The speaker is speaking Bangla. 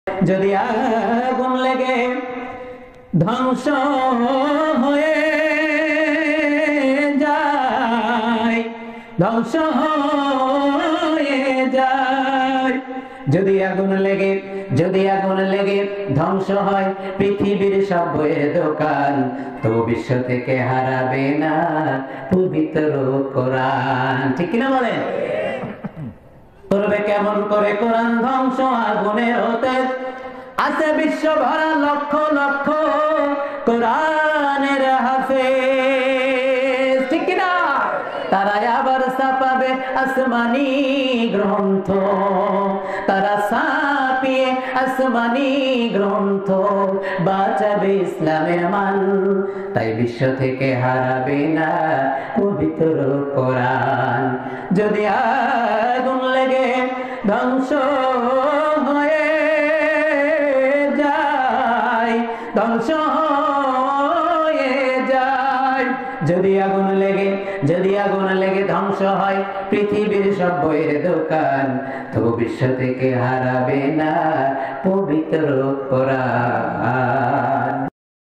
যদি আগুন লেগে ধ্বংস হয়ে যায়, ধ্বংস হয়ে যায়, যদি আগুন লেগে ধ্বংস হয় পৃথিবীর সব বইয়ের দোকান, তো বিশ্ব থেকে হারাবে না পবিত্র কোরআন। ঠিক কিনা বলেন? করবে কেমন করে কোরআন ধ্বংস আগুনের হতে? আছে বিশ্ব ভরা লক্ষ লক্ষ কোরআনের হাফেজ। ঠিক কিনা? তারা আবার ছাপাবে আসমানি গ্রন্থ, তারা ছাপিয়ে আসমানি গ্রন্থ বাঁচাবে ইসলামের মান, তাই বিশ্ব থেকে হারাবে না পবিত্র কোরআন। যদি আগুন লেগে ধ্বংস হয়ে যায়, ধ্বংস হয়ে যায়, যদি আগুন লেগে ধ্বংস হয় পৃথিবীর সব বইয়ের দোকান, তো বিশ্ব থেকে হারাবে না পবিত্র কোরআন।